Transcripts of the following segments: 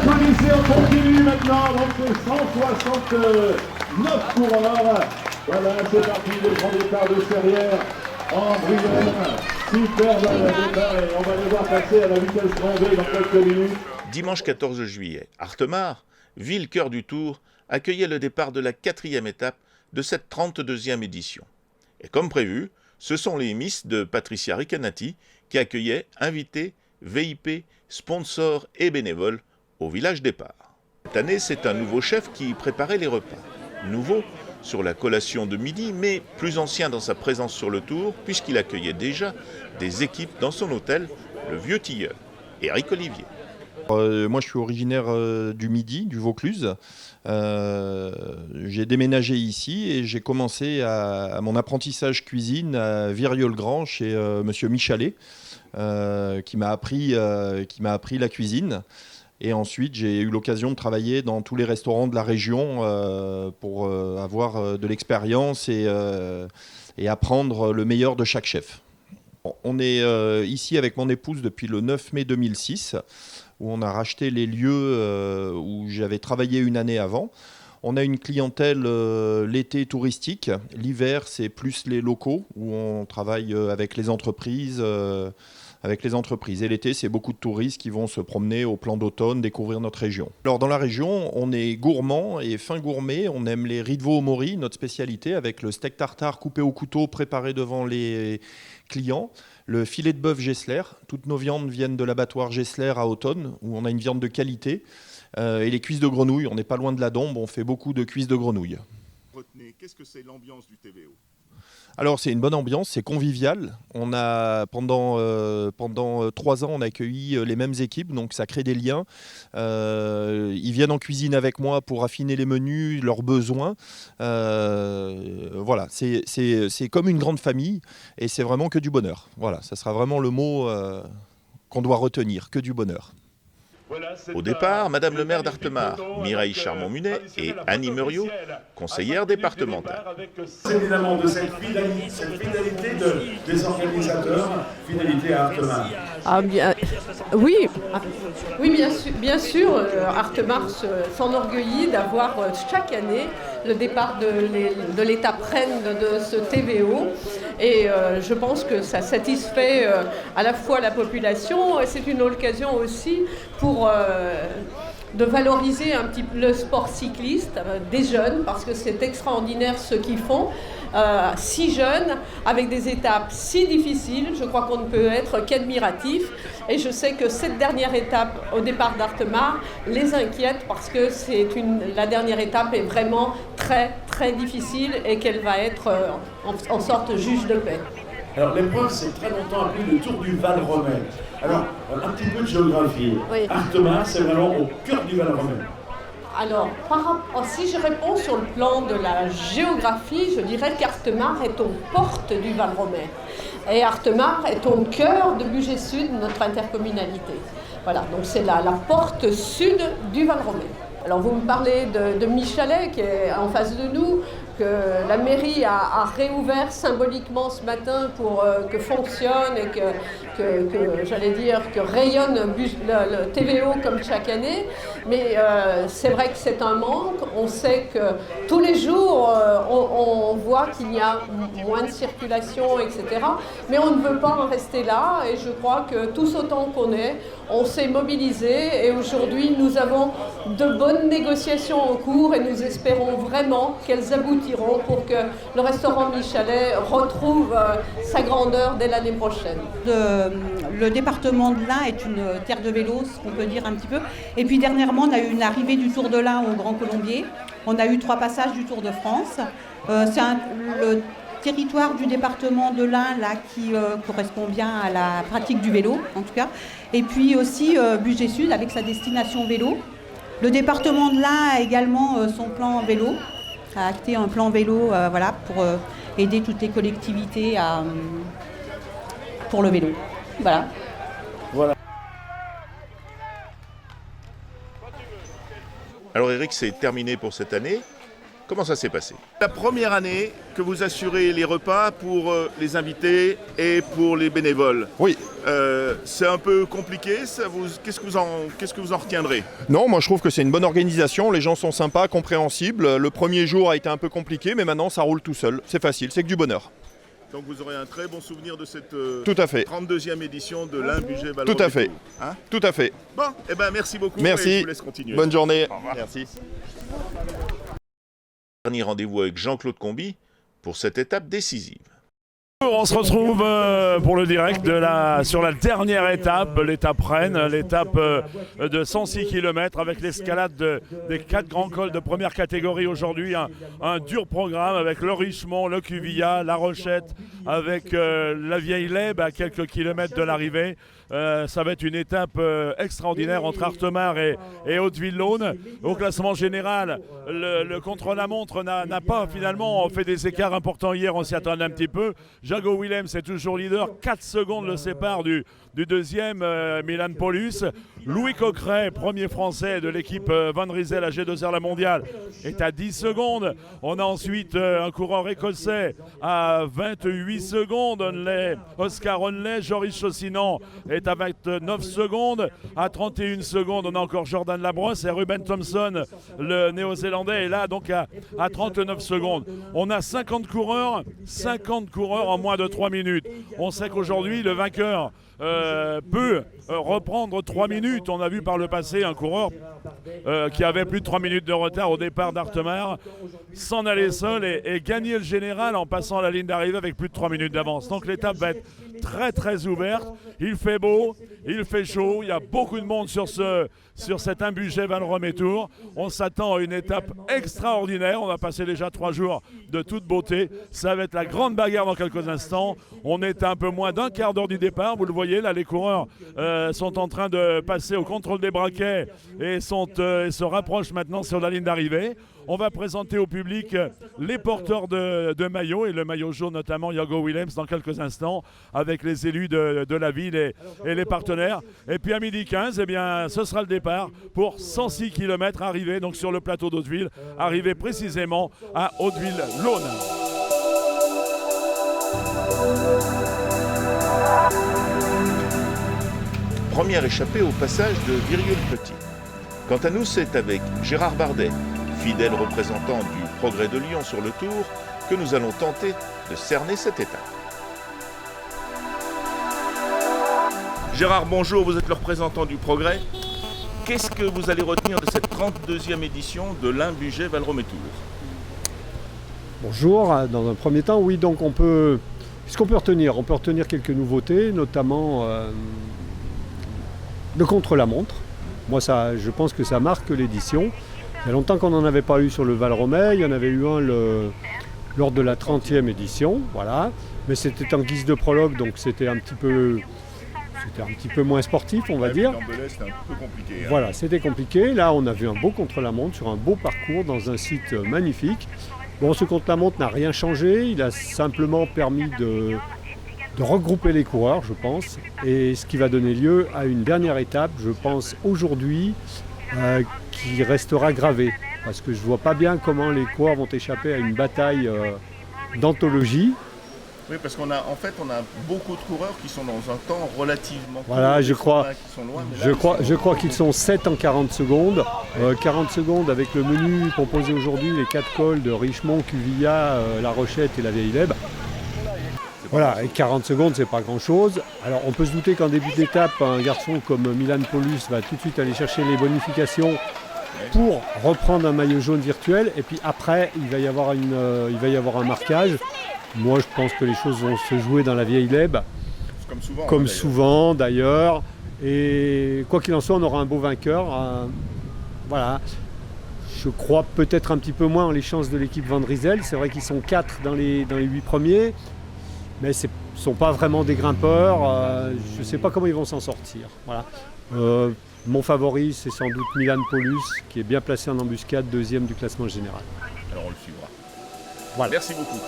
Applaudissez, on continue maintenant, donc c'est 169 coureurs. Voilà, c'est parti, le grand départ de Serrières en bruyère. Superbe départ et on va les voir passer à la vitesse grand V dans quelques minutes. Dimanche 14 juillet, Artemare, ville cœur du Tour, accueillait le départ de la 4e étape de cette 32e édition. Et comme prévu, ce sont les Miss de Patricia Recanati qui accueillaient invités, VIP, sponsors et bénévoles au village départ. Cette année, c'est un nouveau chef qui préparait les repas. Nouveau sur la collation de midi, mais plus ancien dans sa présence sur le Tour, puisqu'il accueillait déjà des équipes dans son hôtel, le Vieux Tilleul, Éric Olivier. Moi, je suis originaire du Midi, du Vaucluse. J'ai déménagé ici et j'ai commencé à mon apprentissage cuisine à Virieu-le-Grand chez Monsieur Michalet, qui m'a appris la cuisine. Et ensuite, j'ai eu l'occasion de travailler dans tous les restaurants de la région pour avoir de l'expérience et apprendre le meilleur de chaque chef. On est ici avec mon épouse depuis le 9 mai 2006, où on a racheté les lieux où j'avais travaillé une année avant. On a une clientèle l'été touristique. L'hiver, c'est plus les locaux, où on travaille avec les entreprises. Et l'été, c'est beaucoup de touristes qui vont se promener au plan d'automne, découvrir notre région. Alors dans la région, on est gourmand et fin gourmet. On aime les riz de veau au mori, notre spécialité, avec le steak tartare coupé au couteau, préparé devant les clients. Le filet de bœuf Gessler. Toutes nos viandes viennent de l'abattoir Gessler à Autonne, où on a une viande de qualité. Et les cuisses de grenouille, on n'est pas loin de la Dombe, on fait beaucoup de cuisses de grenouille. Retenez, qu'est-ce que c'est l'ambiance du TVO ? Alors c'est une bonne ambiance, c'est convivial. On a pendant 3 ans on a accueilli les mêmes équipes, donc ça crée des liens. Ils viennent en cuisine avec moi pour affiner les menus, leurs besoins. Voilà, c'est comme une grande famille et c'est vraiment que du bonheur. Voilà, ça sera vraiment le mot qu'on doit retenir, que du bonheur. Au départ, Madame le maire d'Artemare, Mireille Charmont-Munet et Annie Muriot, conseillère départementale. C'est évidemment de cette fidélité des organisateurs, fidélité à Artemare. Ah bien, oui, bien sûr, Artemare s'enorgueillit d'avoir chaque année le départ de l'étape reine de ce TVO. Et je pense que ça satisfait à la fois la population et c'est une occasion aussi de valoriser un petit peu le sport cycliste des jeunes, parce que c'est extraordinaire ce qu'ils font. Si jeunes, avec des étapes si difficiles, je crois qu'on ne peut être qu'admiratif. Et je sais que cette dernière étape au départ d'Artemare les inquiète parce que la dernière étape est vraiment très très difficile et qu'elle va être en sorte juge de paix. Alors l'épreuve, c'est très longtemps appelé le Tour du Val-Romain. Alors, un petit peu de géographie. Oui. Artemare, c'est vraiment au cœur du Val-Romain. Alors, si je réponds sur le plan de la géographie, je dirais qu'Artemare est aux portes du Val-Romain. Et Artemare est au cœur de Bugey Sud, notre intercommunalité. Voilà, donc c'est la porte sud du Val-Romain. Alors vous me parlez de Michalet qui est en face de nous, que la mairie a réouvert symboliquement ce matin pour que fonctionne et que rayonne le TVO comme chaque année. Mais c'est vrai que c'est un manque. On sait que tous les jours, on voit qu'il y a moins de circulation, etc. Mais on ne veut pas en rester là. Et je crois que tous autant qu'on est, on s'est mobilisé. Et aujourd'hui, nous avons de bonnes négociations en cours et nous espérons vraiment qu'elles aboutiront pour que le restaurant Michalet retrouve sa grandeur dès l'année prochaine. Le département de l'Ain est une terre de vélo, ce qu'on peut dire un petit peu. Et puis dernièrement, on a eu une arrivée du Tour de l'Ain au Grand Colombier. On a eu 3 passages du Tour de France. Le territoire du département de l'Ain là, qui correspond bien à la pratique du vélo, en tout cas. Et puis aussi Bugey Sud avec sa destination vélo. Le département de l'Ain a également son plan vélo, a acté un plan vélo pour aider toutes les collectivités pour le vélo. Voilà. Alors Eric, c'est terminé pour cette année. Comment ça s'est passé? La première année que vous assurez les repas pour les invités et pour les bénévoles. Oui. C'est un peu compliqué, qu'est-ce que vous en retiendrez? Non, moi je trouve que c'est une bonne organisation, les gens sont sympas, compréhensibles. Le premier jour a été un peu compliqué, mais maintenant ça roule tout seul. C'est facile, c'est que du bonheur. Donc vous aurez un très bon souvenir de cette Tout à fait. 32e édition de l'Imbugé Valrometour. Tout à fait. Hein? Tout à fait. Bon, eh ben merci beaucoup. Merci. Et je vous laisse continuer. Bonne journée. Au revoir. Merci. Dernier rendez-vous avec Jean-Claude Combi pour cette étape décisive. On se retrouve pour le direct sur la dernière étape, l'étape Rennes, l'étape de 106 km avec l'escalade des 4 grands cols de première catégorie aujourd'hui. Un dur programme avec le Richemont, le Cuvilla, la Rochette, avec la Vieille Lèbe à quelques kilomètres de l'arrivée. Ça va être une étape extraordinaire entre Artemar et Hauteville-Laune. Au classement général, le contre-la-montre n'a pas finalement fait des écarts importants hier, on s'y attendait un petit peu. Jago Willems est toujours leader, 4 secondes le sépare du deuxième Milan Paulus. Louis Coqueret, premier français de l'équipe Van Rysel à G2R La Mondiale, est à 10 secondes. On a ensuite un coureur écossais à 28 secondes, Oscar Onley. Joris Chaussinan est à 29 secondes. À 31 secondes, on a encore Jordan Labrosse et Ruben Thompson, le néo-zélandais, est là donc à 39 secondes. On a 50 coureurs en moins de 3 minutes. On sait qu'aujourd'hui, le vainqueur peut reprendre 3 minutes. On a vu par le passé un coureur qui avait plus de 3 minutes de retard au départ d'Artemar s'en aller seul et gagner le général en passant la ligne d'arrivée avec plus de 3 minutes d'avance. Donc l'étape va être très très ouverte. Il fait beau, il fait chaud, il y a beaucoup de monde sur cet Imbugé Valrometour. On s'attend à une étape extraordinaire. On va passer déjà 3 jours de toute beauté. Ça va être la grande bagarre dans quelques instants. On est à un peu moins d'un quart d'heure du départ. Vous le voyez, là les coureurs sont en train de passer au contrôle des braquets et se rapprochent maintenant sur la ligne d'arrivée. On va présenter au public les porteurs de maillots et le maillot jaune notamment Jago Willems dans quelques instants avec les élus de la ville et les partenaires. Et puis à 12h15, eh bien, ce sera le départ pour 106 km arrivés donc sur le plateau d'Hauteville, arrivé précisément à Hauteville-Laune. Première échappée au passage de Virieu-le-Petit. Quant à nous, c'est avec Gérard Bardet, fidèle représentant du Progrès de Lyon sur le Tour, que nous allons tenter de cerner cette étape. Gérard, bonjour, vous êtes le représentant du Progrès. Qu'est-ce que vous allez retenir de cette 32e édition de l'Imbugé Valrometour? Bonjour, dans un premier temps, oui, donc qu'est-ce qu'on peut retenir? On peut retenir quelques nouveautés, notamment le contre-la-montre. Moi, je pense que ça marque l'édition. Il y a longtemps qu'on n'en avait pas eu sur le Valromey, il y en avait eu un lors de la 30e édition, voilà. Mais c'était en guise de prologue, donc c'était un petit peu moins sportif, on va dire. C'était un peu compliqué. Hein. Voilà, c'était compliqué. Là, on a vu un beau contre-la-montre sur un beau parcours dans un site magnifique. Bon, ce contre-la-montre n'a rien changé, il a simplement permis de regrouper les coureurs, je pense, et ce qui va donner lieu à une dernière étape, je pense, aujourd'hui, qui restera gravée. Parce que je ne vois pas bien comment les coureurs vont échapper à une bataille d'anthologie. Oui, parce qu'on a beaucoup de coureurs qui sont dans un temps relativement court. Voilà, je crois qu'ils sont 7 en 40 secondes. 40 secondes avec le menu proposé aujourd'hui, les 4 cols de Richemont, Cuvilla, La Rochette et la Vieille Lèbe. Voilà, et 40 secondes, c'est pas grand-chose. Alors, on peut se douter qu'en début d'étape, un garçon comme Milan Paulus va tout de suite aller chercher les bonifications pour reprendre un maillot jaune virtuel. Et puis après, il va y avoir un marquage. Moi, je pense que les choses vont se jouer dans la Vieille Lèbe, comme souvent d'ailleurs. Et quoi qu'il en soit, on aura un beau vainqueur. Voilà. Je crois peut-être un petit peu moins en les chances de l'équipe Van Rysel. C'est vrai qu'ils sont 4 dans les 8 premiers. Mais ce ne sont pas vraiment des grimpeurs. Je ne sais pas comment ils vont s'en sortir. Voilà. Mon favori, c'est sans doute Milan Paulus, qui est bien placé en embuscade, 2e du classement général. Alors on le suivra. Voilà. Merci beaucoup.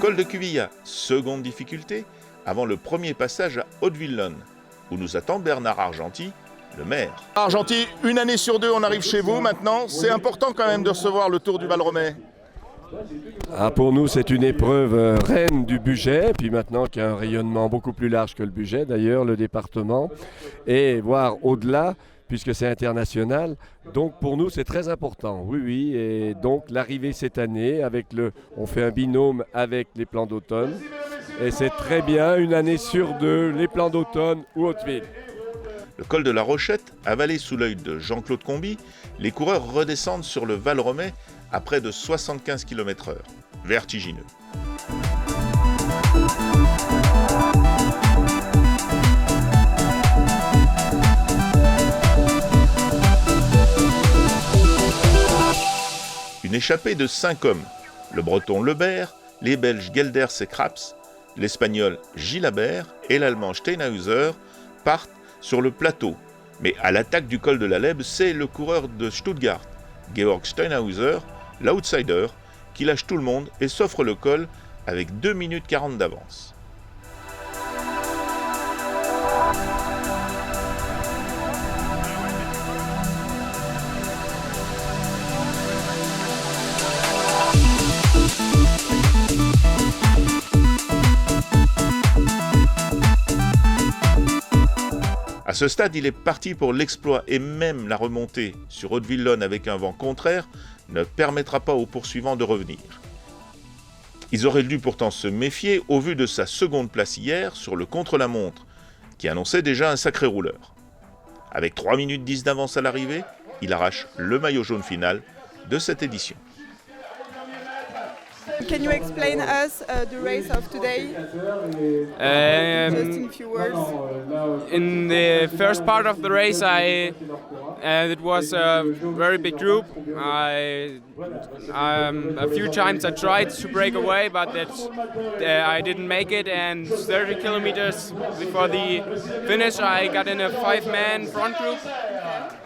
Col de Cuvilla, seconde difficulté, avant le premier passage à Hauteville-Laune, où nous attend Bernard Argenty, le maire. Argentil, une année sur deux, on arrive chez vous maintenant. C'est important quand même de recevoir le Tour du Val-Romey. Pour nous, c'est une épreuve reine du budget, puis maintenant qu'il y a un rayonnement beaucoup plus large que le budget, d'ailleurs, le département, et voire au-delà, puisque c'est international. Donc pour nous, c'est très important, oui, et donc l'arrivée cette année, on fait un binôme avec les plans d'automne, et c'est très bien, une année sur deux, les plans d'automne ou Hauteville. Le col de la Rochette, avalé sous l'œil de Jean-Claude Comby, les coureurs redescendent sur le Val-Romey à près de 75 km/h. Vertigineux. Une échappée de 5 hommes, le breton Lebert, les belges Gelders et Kraps, l'espagnol Gilabert et l'allemand Steinhauser partent sur le plateau. Mais à l'attaque du col de la Lèbe, c'est le coureur de Stuttgart, Georg Steinhauser, l'outsider, qui lâche tout le monde et s'offre le col avec 2 minutes 40 d'avance. À ce stade, il est parti pour l'exploit et même la remontée sur Haute-Villonne avec un vent contraire ne permettra pas aux poursuivants de revenir. Ils auraient dû pourtant se méfier au vu de sa seconde place hier sur le contre-la-montre, qui annonçait déjà un sacré rouleur. Avec 3 minutes 10 d'avance à l'arrivée, il arrache le maillot jaune final de cette édition. Can you explain us the race of today? Just in few words. In the first part of the race, it was a very big group. A few times I tried to break away, but I didn't make it. And 30 kilometers before the finish, I got in a 5-man front group.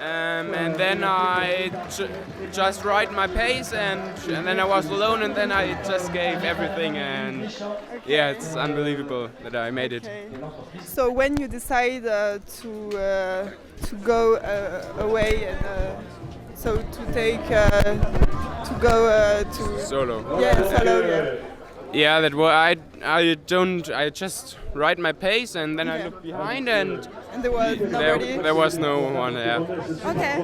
And then I just ride my pace, and then I was alone, and then I just gave everything, and yeah, it's unbelievable that I made it. So when you decide to go away and so to take to go to solo. Yeah, solo. Yeah. Yeah, that was I just ride my pace, and then I look behind, and there was nobody. There was no one. Yeah. Okay.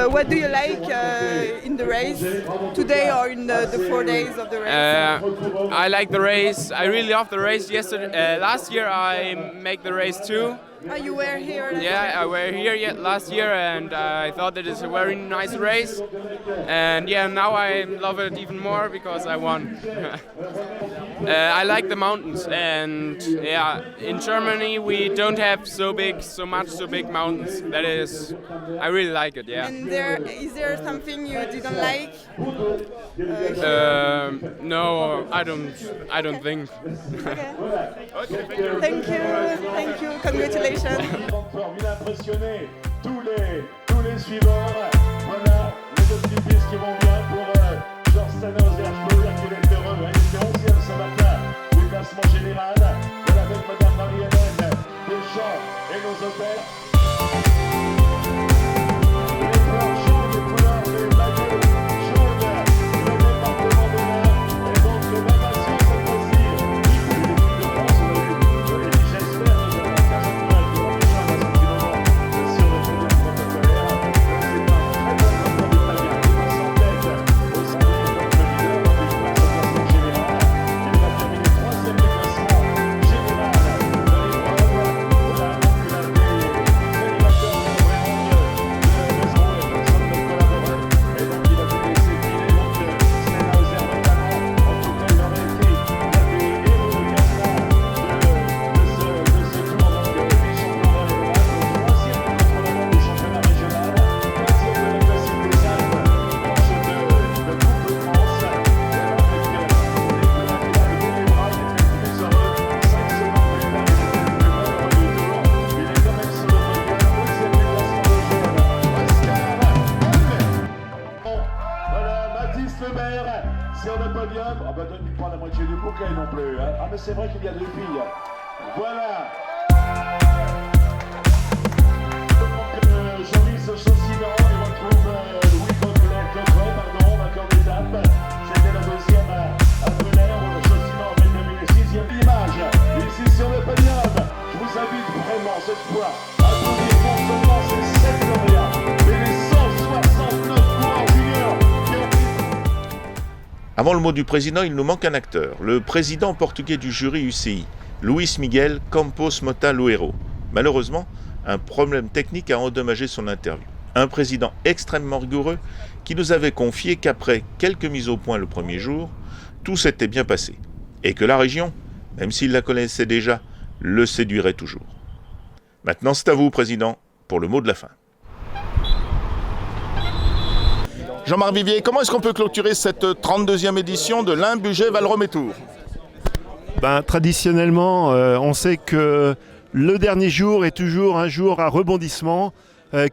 What do you like in the race today or in the 4 days of the race? I like the race. I really love the race. Last year I made the race too. Oh, you were here? Yeah, I were here last year, and I thought that it's a very nice race. And yeah, now I love it even more because I won. I like the mountains, and yeah, in Germany we don't have so big mountains. That is, I really like it. Yeah. And is there something you didn't like? No, I don't think. Okay. Thank you. Congratulations. Il a impressionné tous les suiveurs. Voilà les deux petites pistes qui vont bien pour Georg Steinhauser. Je peux dire qu'il est heureux. Il était 11e ce matin du classement général. Voilà avec Madame Marie-Hélène Deschamps et nos hôtels. Les blanchons, les couleurs, les maillots jaunes, le département de l'Ain. Et donc les nations cette fois-ci. Je pense, j'espère que je vais non plus. Hein. Ah mais c'est vrai qu'il y a 2 filles. Voilà. Jean-Louis Chaussinan, il retrouve Louis Coqueret, vainqueur d'étape. C'était la deuxième à Belair, Chaussinan avait terminé 6e. Image, ici sur le podium. Je vous invite vraiment cette fois à applaudir non seulement ces 7 lauréats, mais les 169 coureurs juniors qui ont pris. Avant le mot du président, il nous manque un acteur, le président portugais du jury UCI, Luis Miguel Campos Mota Loeiro. Malheureusement, un problème technique a endommagé son interview. Un président extrêmement rigoureux qui nous avait confié qu'après quelques mises au point le premier jour, tout s'était bien passé. Et que la région, même s'il la connaissait déjà, le séduirait toujours. Maintenant, c'est à vous, président, pour le mot de la fin. Jean-Marc Vivier, comment est-ce qu'on peut clôturer cette 32e édition de l'Ain Bugey Valromey Tour? Traditionnellement, on sait que le dernier jour est toujours un jour à rebondissement.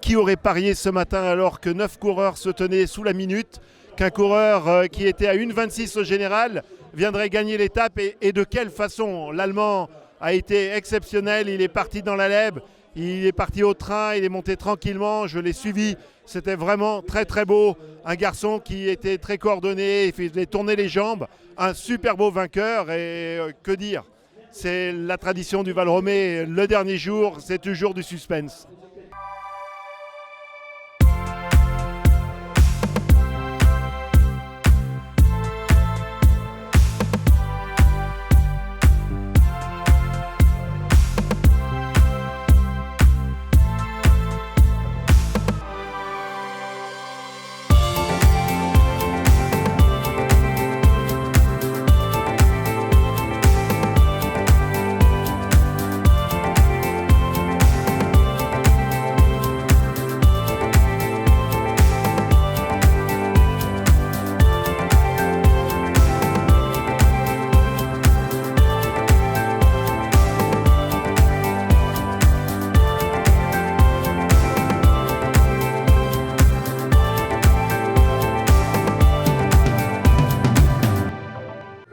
Qui aurait parié ce matin alors que 9 coureurs se tenaient sous la minute, qu'un coureur qui était à 1,26 au général viendrait gagner l'étape et de quelle façon? L'Allemand a été exceptionnel, il est parti dans la lèbe, il est parti au train, il est monté tranquillement, je l'ai suivi, c'était vraiment très très beau. Un garçon qui était très coordonné, il faisait tourner les jambes, un super beau vainqueur et que dire? C'est la tradition du Valromey, le dernier jour c'est toujours du suspense.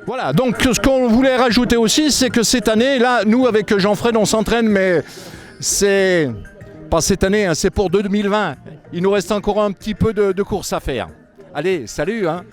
Voilà, donc ce qu'on voulait rajouter aussi, c'est que cette année, là, nous avec Jean-Fred, on s'entraîne, mais c'est pas cette année, hein, c'est pour 2020. Il nous reste encore un petit peu de course à faire. Allez, salut hein.